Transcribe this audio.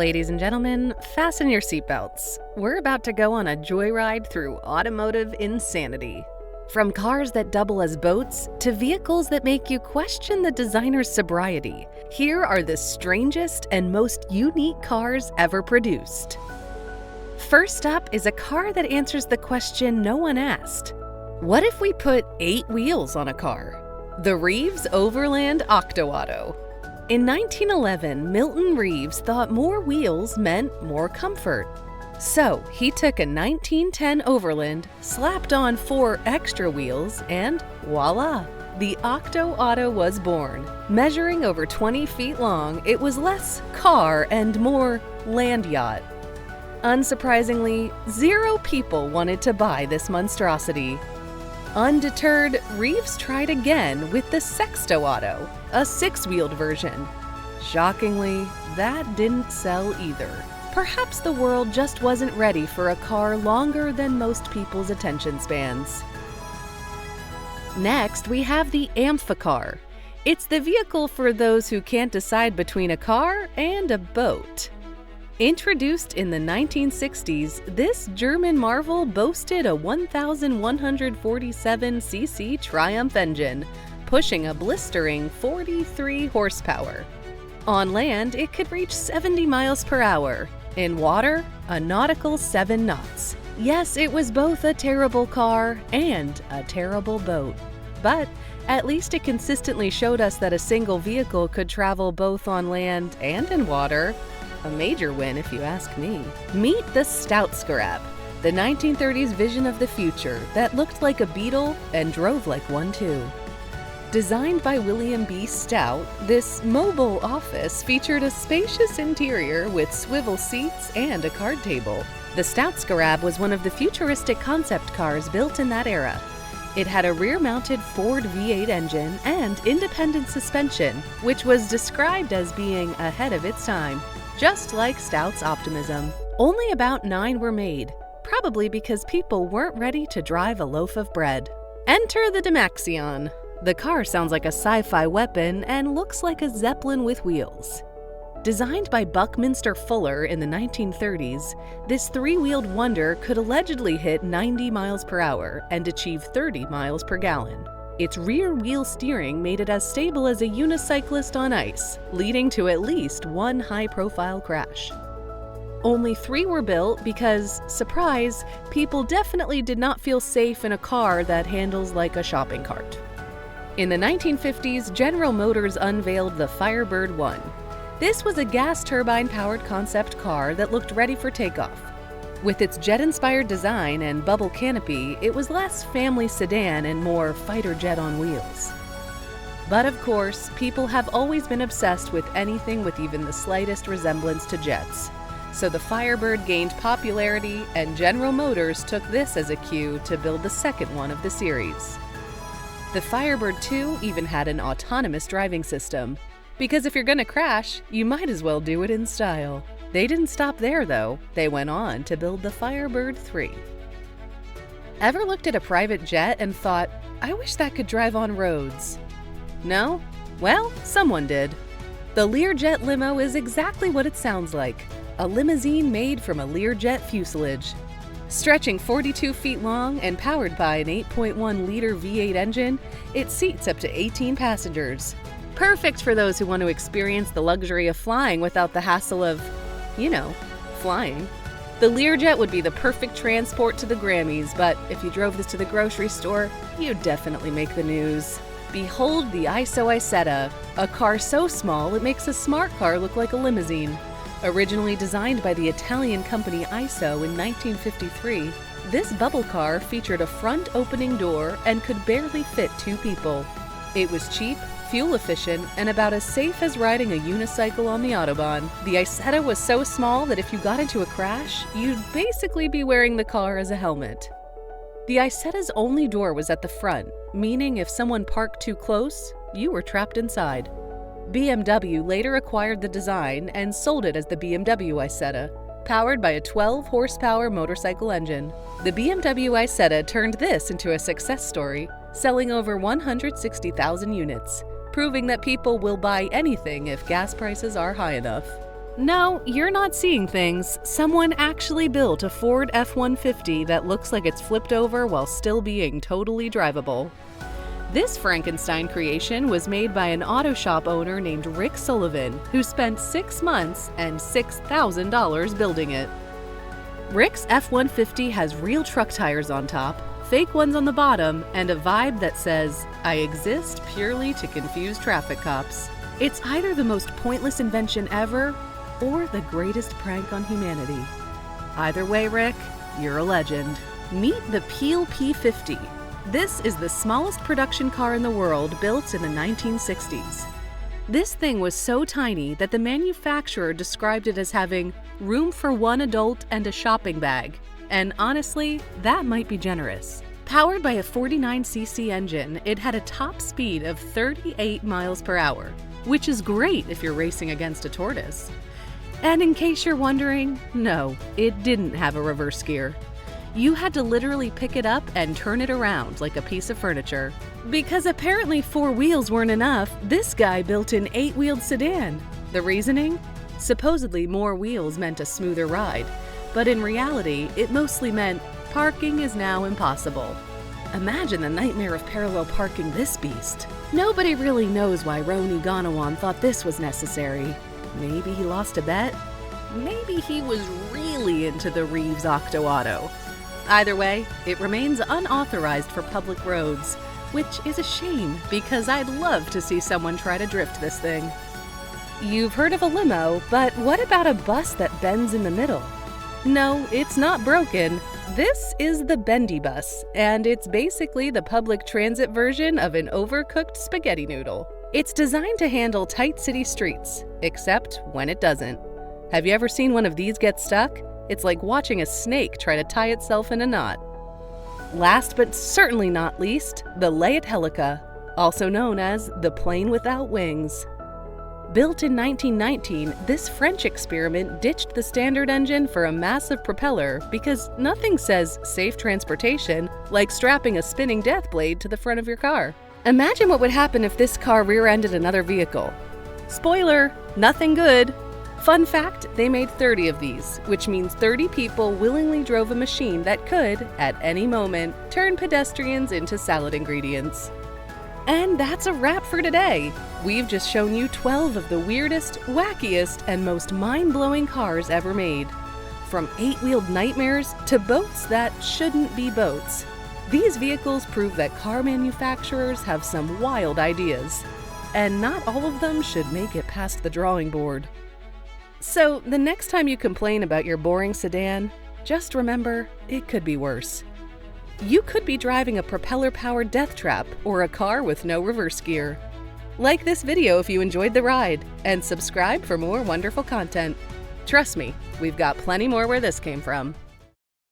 Ladies and gentlemen, fasten your seatbelts. We're about to go on a joyride through automotive insanity. From cars that double as boats to vehicles that make you question the designer's sobriety, here are the strangest and most unique cars ever produced. First up is a car that answers the question no one asked. What if we put 8 wheels on a car? The Reeves Overland Octo-Auto. In 1911, Milton Reeves thought more wheels meant more comfort. So he took a 1910 Overland, slapped on 4 extra wheels, and voila! The Octo-Auto was born. Measuring over 20 feet long, it was less car and more land yacht. Unsurprisingly, 0 people wanted to buy this monstrosity. Undeterred, Reeves tried again with the Sexto-Auto, a 6-wheeled version. Shockingly, that didn't sell either. Perhaps the world just wasn't ready for a car longer than most people's attention spans. Next, we have the Amphicar. It's the vehicle for those who can't decide between a car and a boat. Introduced in the 1960s, this German marvel boasted a 1,147cc Triumph engine, pushing a blistering 43 horsepower. On land, it could reach 70 miles per hour. In water, a nautical 7 knots. Yes, it was both a terrible car and a terrible boat. But at least it consistently showed us that a single vehicle could travel both on land and in water. A major win, if you ask me. Meet the Stout Scarab, the 1930s vision of the future that looked like a Beetle and drove like one too. Designed by William B. Stout, this mobile office featured a spacious interior with swivel seats and a card table. The Stout Scarab was one of the futuristic concept cars built in that era. It had a rear-mounted Ford V8 engine and independent suspension, which was described as being ahead of its time. Just like Stout's optimism. Only about 9 were made, probably because people weren't ready to drive a loaf of bread. Enter the Dymaxion. The car sounds like a sci-fi weapon and looks like a Zeppelin with wheels. Designed by Buckminster Fuller in the 1930s, this 3-wheeled wonder could allegedly hit 90 miles per hour and achieve 30 miles per gallon. Its rear-wheel steering made it as stable as a unicyclist on ice, leading to at least 1 high-profile crash. Only 3 were built because, surprise, people definitely did not feel safe in a car that handles like a shopping cart. In the 1950s, General Motors unveiled the Firebird 1. This was a gas turbine-powered concept car that looked ready for takeoff. With its jet-inspired design and bubble canopy, it was less family sedan and more fighter jet on wheels. But of course, people have always been obsessed with anything with even the slightest resemblance to jets. So the Firebird gained popularity, and General Motors took this as a cue to build the second one of the series. The Firebird 2 even had an autonomous driving system, because if you're gonna crash, you might as well do it in style. They didn't stop there, though. They went on to build the Firebird 3. Ever looked at a private jet and thought, I wish that could drive on roads? No? Well, someone did. The Learjet limo is exactly what it sounds like, a limousine made from a Learjet fuselage. Stretching 42 feet long and powered by an 8.1-liter V8 engine, it seats up to 18 passengers. Perfect for those who want to experience the luxury of flying without the hassle of flying. The Learjet would be the perfect transport to the Grammys, but if you drove this to the grocery store, you'd definitely make the news. Behold the Isetta, a car so small it makes a smart car look like a limousine. Originally designed by the Italian company ISO in 1953, this bubble car featured a front opening door and could barely fit 2 people. It was cheap, fuel-efficient, and about as safe as riding a unicycle on the Autobahn. The Isetta was so small that if you got into a crash, you'd basically be wearing the car as a helmet. The Isetta's only door was at the front, meaning if someone parked too close, you were trapped inside. BMW later acquired the design and sold it as the BMW Isetta, powered by a 12-horsepower motorcycle engine. The BMW Isetta turned this into a success story, selling over 160,000 units. Proving that people will buy anything if gas prices are high enough. No, you're not seeing things. Someone actually built a Ford F-150 that looks like it's flipped over while still being totally drivable. This Frankenstein creation was made by an auto shop owner named Rick Sullivan, who spent 6 months and $6,000 building it. Rick's F-150 has real truck tires on top, fake ones on the bottom, and a vibe that says, "I exist purely to confuse traffic cops." It's either the most pointless invention ever, or the greatest prank on humanity. Either way, Rick, you're a legend. Meet the Peel P50. This is the smallest production car in the world, built in the 1960s. This thing was so tiny that the manufacturer described it as having room for one adult and a shopping bag. And honestly, that might be generous. Powered by a 49cc engine, it had a top speed of 38 miles per hour, which is great if you're racing against a tortoise. And in case you're wondering, no, it didn't have a reverse gear. You had to literally pick it up and turn it around like a piece of furniture. Because apparently 4 wheels weren't enough, this guy built an 8-wheeled sedan. The reasoning? Supposedly more wheels meant a smoother ride, but in reality, it mostly meant parking is now impossible. Imagine the nightmare of parallel parking this beast. Nobody really knows why Roni Ganawan thought this was necessary. Maybe he lost a bet? Maybe he was really into the Reeves Octo Auto. Either way, it remains unauthorized for public roads, which is a shame because I'd love to see someone try to drift this thing. You've heard of a limo, but what about a bus that bends in the middle? No, it's not broken. This is the Bendy Bus, and it's basically the public transit version of an overcooked spaghetti noodle. It's designed to handle tight city streets, except when it doesn't. Have you ever seen one of these get stuck? It's like watching a snake try to tie itself in a knot. Last but certainly not least, the Layet-Helica, also known as the plane without wings. Built in 1919, this French experiment ditched the standard engine for a massive propeller because nothing says safe transportation like strapping a spinning death blade to the front of your car. Imagine what would happen if this car rear-ended another vehicle. Spoiler, nothing good. Fun fact, they made 30 of these, which means 30 people willingly drove a machine that could, at any moment, turn pedestrians into salad ingredients. And that's a wrap for today. We've just shown you 12 of the weirdest, wackiest, and most mind-blowing cars ever made. From 8-wheeled nightmares to boats that shouldn't be boats. These vehicles prove that car manufacturers have some wild ideas. And not all of them should make it past the drawing board. So, the next time you complain about your boring sedan, just remember, it could be worse. You could be driving a propeller-powered death trap or a car with no reverse gear. Like this video if you enjoyed the ride, and subscribe for more wonderful content. Trust me, we've got plenty more where this came from.